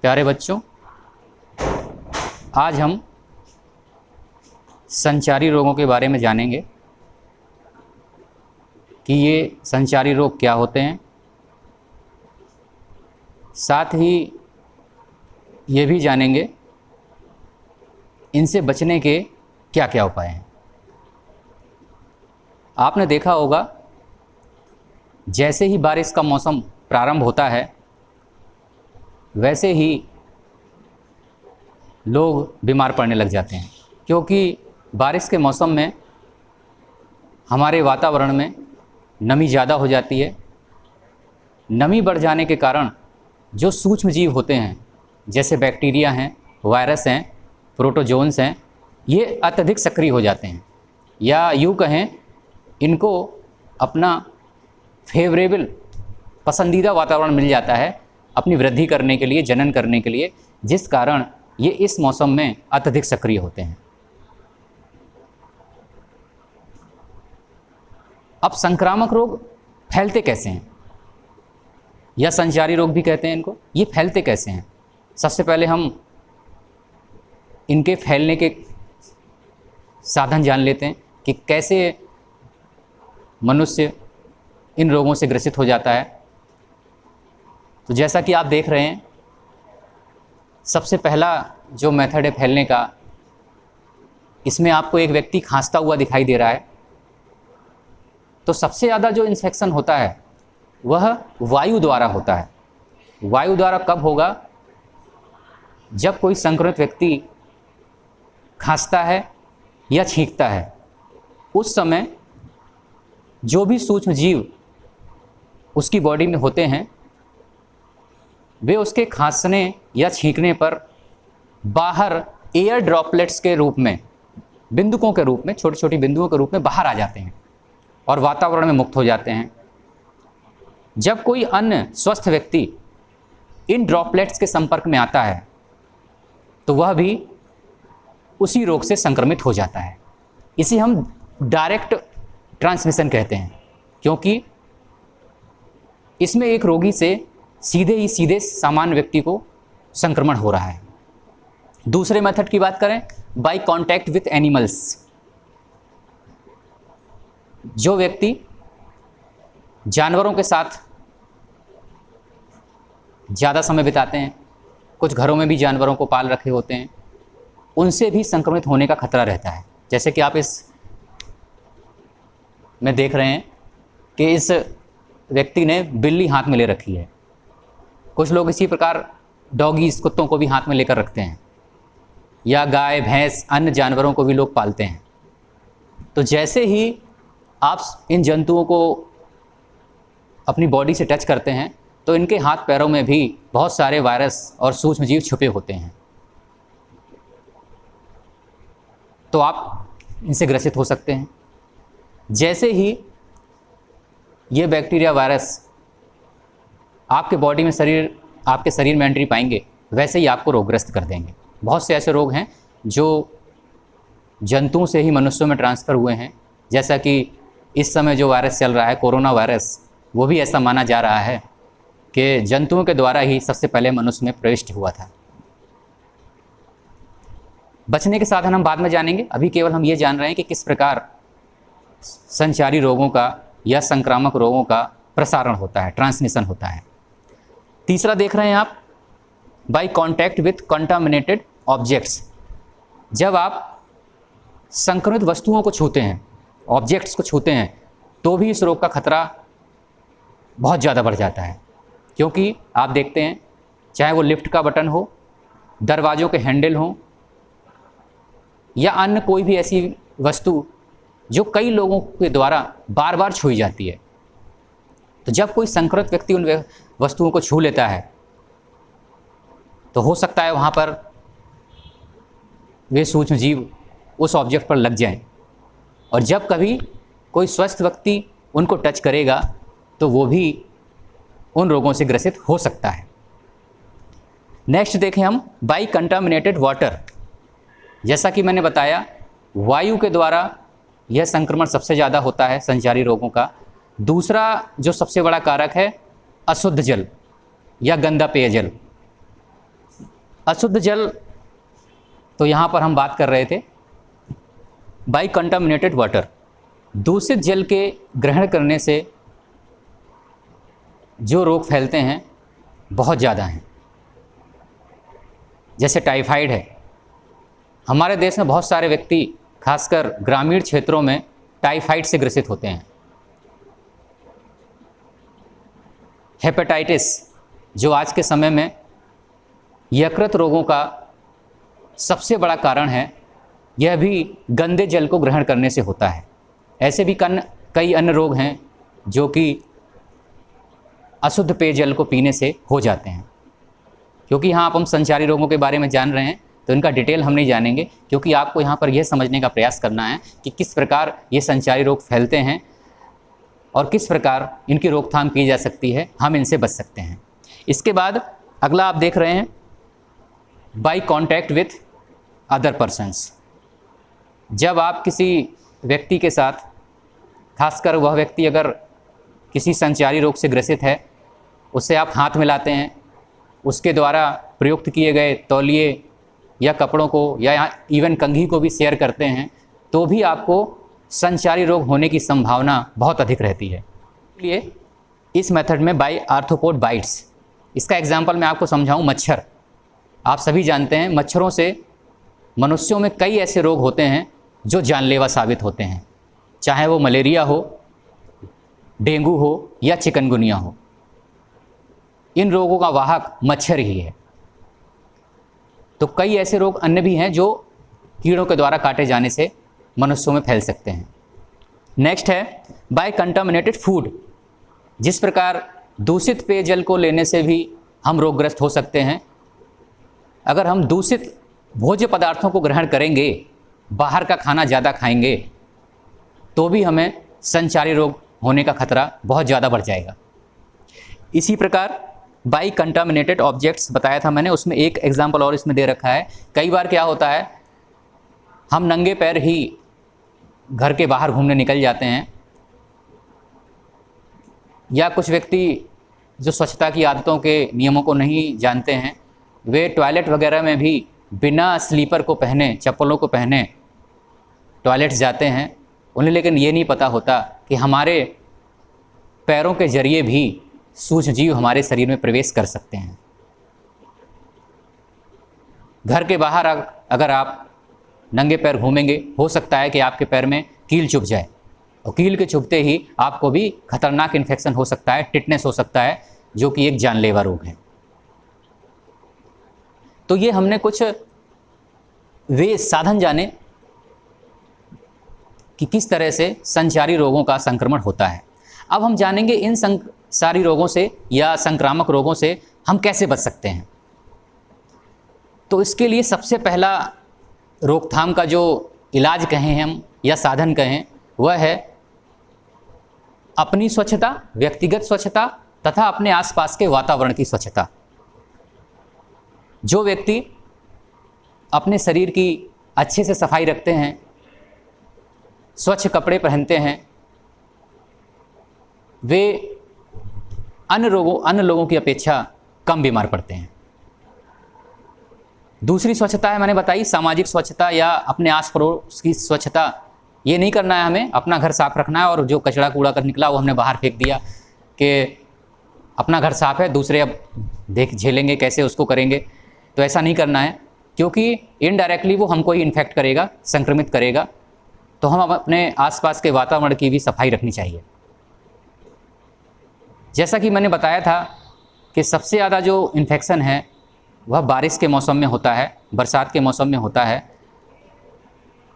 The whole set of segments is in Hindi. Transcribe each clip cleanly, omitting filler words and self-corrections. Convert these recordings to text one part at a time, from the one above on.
प्यारे बच्चों, आज हम संचारी रोगों के बारे में जानेंगे कि ये संचारी रोग क्या होते हैं। साथ ही ये भी जानेंगे इनसे बचने के क्या क्या उपाय हैं। आपने देखा होगा, जैसे ही बारिश का मौसम प्रारंभ होता है वैसे ही लोग बीमार पड़ने लग जाते हैं, क्योंकि बारिश के मौसम में हमारे वातावरण में नमी ज़्यादा हो जाती है। नमी बढ़ जाने के कारण जो सूक्ष्म जीव होते हैं, जैसे बैक्टीरिया हैं, वायरस हैं, प्रोटोजोन्स हैं, ये अत्यधिक सक्रिय हो जाते हैं, या यूँ कहें इनको अपना फेवरेबल पसंदीदा वातावरण मिल जाता है अपनी वृद्धि करने के लिए, जनन करने के लिए, जिस कारण ये इस मौसम में अत्यधिक सक्रिय होते हैं। अब संक्रामक रोग फैलते कैसे हैं, या संचारी रोग भी कहते हैं इनको, ये फैलते कैसे हैं। सबसे पहले हम इनके फैलने के साधन जान लेते हैं कि कैसे मनुष्य इन रोगों से ग्रसित हो जाता है। तो जैसा कि आप देख रहे हैं, सबसे पहला जो मेथड है फैलने का, इसमें आपको एक व्यक्ति खांसता हुआ दिखाई दे रहा है। तो सबसे ज़्यादा जो इन्फेक्शन होता है वह वायु द्वारा होता है। वायु द्वारा कब होगा? जब कोई संक्रमित व्यक्ति खांसता है या छींकता है, उस समय जो भी सूक्ष्म जीव उसकी बॉडी में होते हैं वे उसके खांसने या छींकने पर बाहर एयर ड्रॉपलेट्स के रूप में, बिंदुकों के रूप में, छोटी छोटी बिंदुओं के रूप में बाहर आ जाते हैं और वातावरण में मुक्त हो जाते हैं। जब कोई अन्य स्वस्थ व्यक्ति इन ड्रॉपलेट्स के संपर्क में आता है तो वह भी उसी रोग से संक्रमित हो जाता है। इसे हम डायरेक्ट ट्रांसमिशन कहते हैं, क्योंकि इसमें एक रोगी से सीधे सामान्य व्यक्ति को संक्रमण हो रहा है। दूसरे मेथड की बात करें, बाय कांटेक्ट विथ एनिमल्स। जो व्यक्ति जानवरों के साथ ज़्यादा समय बिताते हैं, कुछ घरों में भी जानवरों को पाल रखे होते हैं, उनसे भी संक्रमित होने का खतरा रहता है। जैसे कि आप इस में देख रहे हैं कि इस व्यक्ति ने बिल्ली हाथ में ले रखी है। कुछ लोग इसी प्रकार डॉगीज़, कुत्तों को भी हाथ में लेकर रखते हैं, या गाय, भैंस, अन्य जानवरों को भी लोग पालते हैं। तो जैसे ही आप इन जंतुओं को अपनी बॉडी से टच करते हैं तो इनके हाथ पैरों में भी बहुत सारे वायरस और सूक्ष्म जीव छुपे होते हैं, तो आप इनसे ग्रसित हो सकते हैं। जैसे ही ये बैक्टीरिया, वायरस आपके बॉडी में आपके शरीर में एंट्री पाएंगे, वैसे ही आपको रोगग्रस्त कर देंगे। बहुत से ऐसे रोग हैं जो जंतुओं से ही मनुष्यों में ट्रांसफ़र हुए हैं, जैसा कि इस समय जो वायरस चल रहा है, कोरोना वायरस, वो भी ऐसा माना जा रहा है कि जंतुओं के द्वारा ही सबसे पहले मनुष्य में प्रविष्ट हुआ था। बचने के साधन हम बाद में जानेंगे, अभी केवल हम ये जान रहे हैं कि किस प्रकार संचारी रोगों का या संक्रामक रोगों का प्रसारण होता है, ट्रांसमिशन होता है। तीसरा देख रहे हैं आप, by contact with contaminated objects. जब आप संक्रमित वस्तुओं को छूते हैं, ऑब्जेक्ट्स को छूते हैं, तो भी इस रोग का खतरा बहुत ज़्यादा बढ़ जाता है। क्योंकि आप देखते हैं, चाहे वो लिफ्ट का बटन हो, दरवाज़ों के हैंडल हों, या अन्य कोई भी ऐसी वस्तु जो कई लोगों के द्वारा बार बार छुई जाती है, तो जब कोई संक्रमित व्यक्ति उन वस्तुओं को छू लेता है तो हो सकता है वहाँ पर वे सूक्ष्म जीव उस ऑब्जेक्ट पर लग जाएं, और जब कभी कोई स्वस्थ व्यक्ति उनको टच करेगा तो वो भी उन रोगों से ग्रसित हो सकता है। नेक्स्ट देखें हम, बाय कंटामिनेटेड वाटर। जैसा कि मैंने बताया, वायु के द्वारा यह संक्रमण सबसे ज़्यादा होता है संचारी रोगों का। दूसरा जो सबसे बड़ा कारक है, अशुद्ध जल या गंदा पेयजल। अशुद्ध जल, तो यहाँ पर हम बात कर रहे थे बाई कंटामिनेटेड वाटर। दूषित जल के ग्रहण करने से जो रोग फैलते हैं बहुत ज़्यादा हैं। जैसे टाइफाइड है, हमारे देश में बहुत सारे व्यक्ति खासकर ग्रामीण क्षेत्रों में टाइफाइड से ग्रसित होते हैं। हेपेटाइटिस, जो आज के समय में यकृत रोगों का सबसे बड़ा कारण है, यह भी गंदे जल को ग्रहण करने से होता है। ऐसे भी कई अन्य रोग हैं जो कि अशुद्ध पेयजल को पीने से हो जाते हैं। क्योंकि यहाँ आप हम संचारी रोगों के बारे में जान रहे हैं, तो इनका डिटेल हम नहीं जानेंगे, क्योंकि आपको यहाँ पर यह समझने का प्रयास करना है कि किस प्रकार ये संचारी रोग फैलते हैं और किस प्रकार इनकी रोकथाम की जा सकती है, हम इनसे बच सकते हैं। इसके बाद अगला आप देख रहे हैं by contact with other persons. जब आप किसी व्यक्ति के साथ, खासकर वह व्यक्ति अगर किसी संचारी रोग से ग्रसित है, उससे आप हाथ मिलाते हैं, उसके द्वारा प्रयुक्त किए गए तौलिए या कपड़ों को या इवन कंघी को भी शेयर करते हैं, तो भी आपको संचारी रोग होने की संभावना बहुत अधिक रहती है। इसलिए इस मेथड में बाई आर्थ्रोपोड बाइट्स, इसका एग्जाम्पल मैं आपको समझाऊं, मच्छर। आप सभी जानते हैं मच्छरों से मनुष्यों में कई ऐसे रोग होते हैं जो जानलेवा साबित होते हैं, चाहे वो मलेरिया हो, डेंगू हो या चिकनगुनिया हो। इन रोगों का वाहक मच्छर ही है। तो कई ऐसे रोग अन्य भी हैं जो कीड़ों के द्वारा काटे जाने से मनुष्यों में फैल सकते हैं। नेक्स्ट है बाय कंटामिनेटेड फूड। जिस प्रकार दूषित पेयजल को लेने से भी हम रोगग्रस्त हो सकते हैं, अगर हम दूषित भोज्य पदार्थों को ग्रहण करेंगे, बाहर का खाना ज़्यादा खाएंगे, तो भी हमें संचारी रोग होने का खतरा बहुत ज़्यादा बढ़ जाएगा। इसी प्रकार बाई कंटामिनेटेड ऑब्जेक्ट्स बताया था मैंने, उसमें एक एग्जाम्पल और इसमें दे रखा है। कई बार क्या होता है, हम नंगे पैर ही घर के बाहर घूमने निकल जाते हैं, या कुछ व्यक्ति जो स्वच्छता की आदतों के नियमों को नहीं जानते हैं, वे टॉयलेट वगैरह में भी बिना स्लीपर को पहने, चप्पलों को पहने टॉयलेट्स जाते हैं। उन्हें लेकिन ये नहीं पता होता कि हमारे पैरों के जरिए भी सूक्ष्म जीव हमारे शरीर में प्रवेश कर सकते हैं। घर के बाहर अगर आप नंगे पैर घूमेंगे, हो सकता है कि आपके पैर में कील चुभ जाए, और कील के चुभते ही आपको भी खतरनाक इन्फेक्शन हो सकता है, टिटनेस हो सकता है, जो कि एक जानलेवा रोग है। तो ये हमने कुछ वे साधन जाने कि किस तरह से संचारी रोगों का संक्रमण होता है। अब हम जानेंगे इन संचारी रोगों से या संक्रामक रोगों से हम कैसे बच सकते हैं। तो इसके लिए सबसे पहला रोकथाम का जो इलाज कहें हम या साधन कहें, वह है अपनी स्वच्छता, व्यक्तिगत स्वच्छता तथा अपने आसपास के वातावरण की स्वच्छता। जो व्यक्ति अपने शरीर की अच्छे से सफाई रखते हैं, स्वच्छ कपड़े पहनते हैं, वे अन्य लोगों की अपेक्षा कम बीमार पड़ते हैं। दूसरी स्वच्छता है, मैंने बताई, सामाजिक स्वच्छता या अपने आस पड़ोस की स्वच्छता। ये नहीं करना है हमें, अपना घर साफ रखना है और जो कचरा कूड़ा कर निकला वो हमने बाहर फेंक दिया कि अपना घर साफ है, दूसरे अब देख झेलेंगे कैसे, उसको करेंगे। तो ऐसा नहीं करना है, क्योंकि इनडायरेक्टली वो हमको ही इन्फेक्ट करेगा, संक्रमित करेगा। तो हम अपने आसपास के वातावरण की भी सफाई रखनी चाहिए। जैसा कि मैंने बताया था कि सबसे ज़्यादा जो इन्फेक्शन है वह बारिश के मौसम में होता है, बरसात के मौसम में होता है।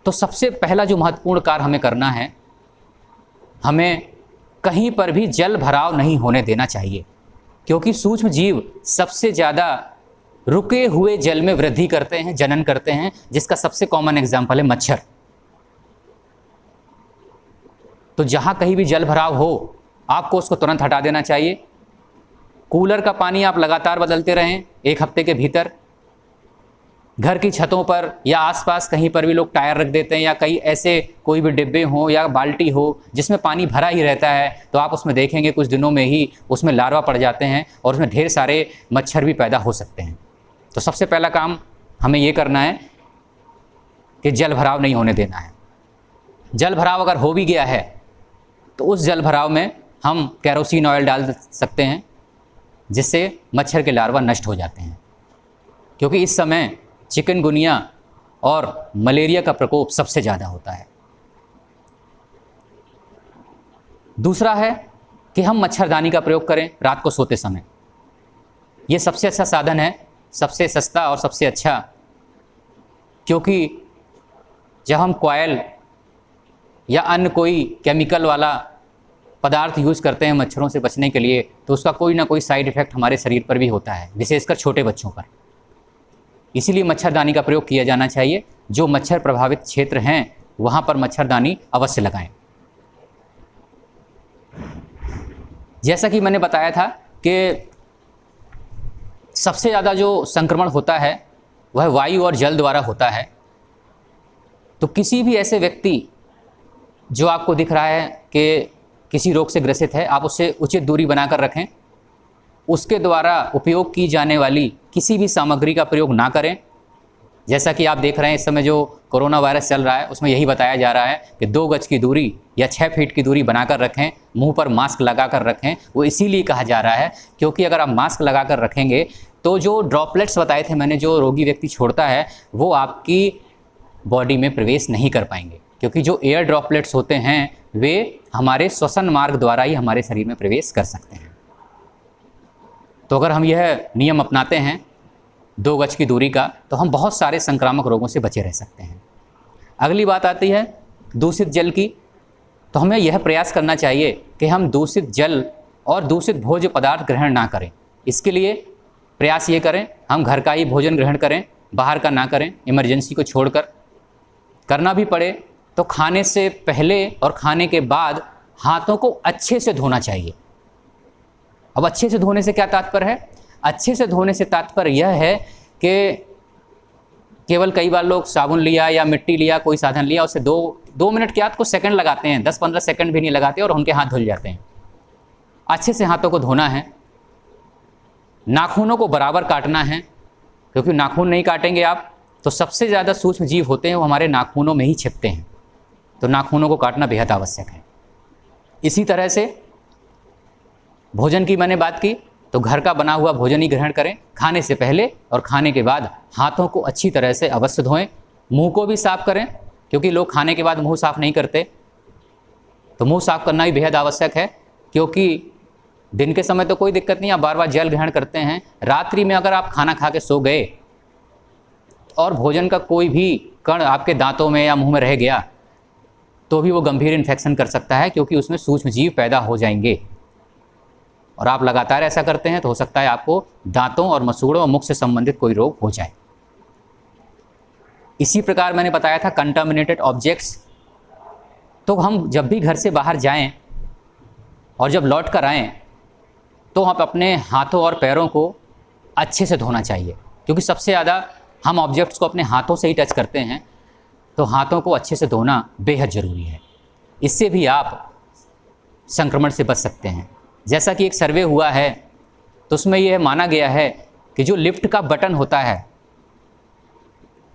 तो सबसे पहला जो महत्वपूर्ण कार्य हमें करना है, हमें कहीं पर भी जल भराव नहीं होने देना चाहिए, क्योंकि सूक्ष्म जीव सबसे ज़्यादा रुके हुए जल में वृद्धि करते हैं, जनन करते हैं, जिसका सबसे कॉमन एग्जाम्पल है मच्छर। तो जहाँ कहीं भी जल भराव हो, आपको उसको तुरंत हटा देना चाहिए। कूलर का पानी आप लगातार बदलते रहें 1 हफ्ते के भीतर। घर की छतों पर या आसपास कहीं पर भी लोग टायर रख देते हैं, या कई ऐसे कोई भी डिब्बे हो या बाल्टी हो जिसमें पानी भरा ही रहता है, तो आप उसमें देखेंगे कुछ दिनों में ही उसमें लार्वा पड़ जाते हैं और उसमें ढेर सारे मच्छर भी पैदा हो सकते हैं। तो सबसे पहला काम हमें ये करना है कि जल भराव नहीं होने देना है। जल भराव अगर हो भी गया है तो उस जल भराव में हम केरोसिन ऑयल डाल सकते हैं, जिससे मच्छर के लार्वा नष्ट हो जाते हैं, क्योंकि इस समय चिकनगुनिया और मलेरिया का प्रकोप सबसे ज़्यादा होता है। दूसरा है कि हम मच्छरदानी का प्रयोग करें रात को सोते समय। ये सबसे अच्छा साधन है, सबसे सस्ता और सबसे अच्छा, क्योंकि जब हम कॉयल या अन्य कोई केमिकल वाला पदार्थ यूज़ करते हैं मच्छरों से बचने के लिए, तो उसका कोई ना कोई साइड इफ़ेक्ट हमारे शरीर पर भी होता है, विशेषकर छोटे बच्चों पर। इसीलिए मच्छरदानी का प्रयोग किया जाना चाहिए। जो मच्छर प्रभावित क्षेत्र हैं वहाँ पर मच्छरदानी अवश्य लगाएं। जैसा कि मैंने बताया था कि सबसे ज़्यादा जो संक्रमण होता है वह वायु और जल द्वारा होता है। तो किसी भी ऐसे व्यक्ति जो आपको दिख रहा है कि किसी रोग से ग्रसित है, आप उससे उचित दूरी बनाकर रखें। उसके द्वारा उपयोग की जाने वाली किसी भी सामग्री का प्रयोग ना करें। जैसा कि आप देख रहे हैं इस समय जो कोरोना वायरस चल रहा है उसमें यही बताया जा रहा है कि 2 गज की दूरी या 6 फीट की दूरी बनाकर रखें, मुंह पर मास्क लगाकर रखें। वो इसीलिए कहा जा रहा है क्योंकि अगर आप मास्क लगाकर रखेंगे तो जो ड्रॉपलेट्स बताए थे मैंने, जो रोगी व्यक्ति छोड़ता है, वो आपकी बॉडी में प्रवेश नहीं कर पाएंगे, क्योंकि जो एयर ड्रॉपलेट्स होते हैं वे हमारे श्वसन मार्ग द्वारा ही हमारे शरीर में प्रवेश कर सकते हैं। तो अगर हम यह नियम अपनाते हैं 2 गज की दूरी का, तो हम बहुत सारे संक्रामक रोगों से बचे रह सकते हैं। अगली बात आती है दूषित जल की। तो हमें यह प्रयास करना चाहिए कि हम दूषित जल और दूषित भोज्य पदार्थ ग्रहण ना करें। इसके लिए प्रयास ये करें, हम घर का ही भोजन ग्रहण करें, बाहर का ना करें। इमरजेंसी को छोड़कर करना भी पड़े तो खाने से पहले और खाने के बाद हाथों को अच्छे से धोना चाहिए। अब अच्छे से धोने से क्या तात्पर्य है? अच्छे से धोने से तात्पर्य यह है कि केवल कई बार लोग साबुन लिया या मिट्टी लिया, कोई साधन लिया, उससे 2 मिनट के बाद कुछ सेकंड लगाते हैं, 10-15 सेकंड भी नहीं लगाते और उनके हाथ धुल जाते हैं। अच्छे से हाथों को धोना है। नाखूनों को बराबर काटना है, क्योंकि नाखून नहीं काटेंगे आप तो सबसे ज़्यादा सूक्ष्म जीव होते हैं वो हमारे नाखूनों में ही छिपते हैं। तो नाखूनों को काटना बेहद आवश्यक है। इसी तरह से भोजन की मैंने बात की, तो घर का बना हुआ भोजन ही ग्रहण करें। खाने से पहले और खाने के बाद हाथों को अच्छी तरह से अवश्य धोएं। मुंह को भी साफ़ करें, क्योंकि लोग खाने के बाद मुंह साफ़ नहीं करते। तो मुंह साफ़ करना भी बेहद आवश्यक है, क्योंकि दिन के समय तो कोई दिक्कत नहीं, आप बार बार जल ग्रहण करते हैं। रात्रि में अगर आप खाना खा के सो गए और भोजन का कोई भी कण आपके दांतों में या मुंह में रह गया तो भी वो गंभीर इन्फेक्शन कर सकता है, क्योंकि उसमें सूक्ष्म जीव पैदा हो जाएंगे। और आप लगातार ऐसा करते हैं तो हो सकता है आपको दांतों और मसूड़ों और मुख से संबंधित कोई रोग हो जाए। इसी प्रकार मैंने बताया था कंटामिनेटेड ऑब्जेक्ट्स। तो हम जब भी घर से बाहर जाएं और जब लौट कर आएँ तो हम अपने हाथों और पैरों को अच्छे से धोना चाहिए, क्योंकि सबसे ज़्यादा हम ऑब्जेक्ट्स को अपने हाथों से ही टच करते हैं। तो हाथों को अच्छे से धोना बेहद ज़रूरी है। इससे भी आप संक्रमण से बच सकते हैं। जैसा कि एक सर्वे हुआ है तो उसमें यह माना गया है कि जो लिफ्ट का बटन होता है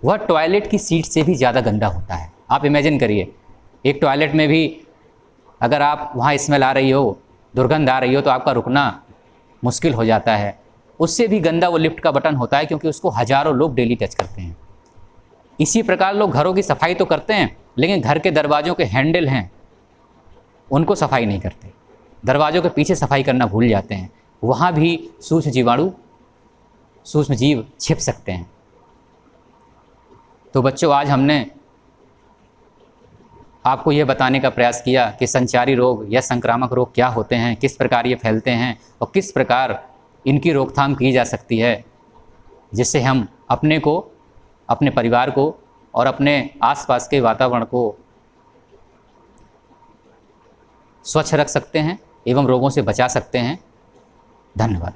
वह टॉयलेट की सीट से भी ज़्यादा गंदा होता है। आप इमेजिन करिए, एक टॉयलेट में भी अगर आप वहाँ स्मेल आ रही हो, दुर्गंध आ रही हो, तो आपका रुकना मुश्किल हो जाता है। उससे भी गंदा वो लिफ्ट का बटन होता है, क्योंकि उसको हज़ारों लोग डेली टच करते हैं। इसी प्रकार लोग घरों की सफाई तो करते हैं, लेकिन घर के दरवाज़ों के हैंडल हैं उनको सफाई नहीं करते। दरवाज़ों के पीछे सफाई करना भूल जाते हैं। वहाँ भी सूक्ष्म जीवाणु, सूक्ष्म जीव छिप सकते हैं। तो बच्चों, आज हमने आपको यह बताने का प्रयास किया कि संचारी रोग या संक्रामक रोग क्या होते हैं, किस प्रकार ये फैलते हैं और किस प्रकार इनकी रोकथाम की जा सकती है, जिससे हम अपने को, अपने परिवार को और अपने आसपास के वातावरण को स्वच्छ रख सकते हैं एवं रोगों से बचा सकते हैं। धन्यवाद।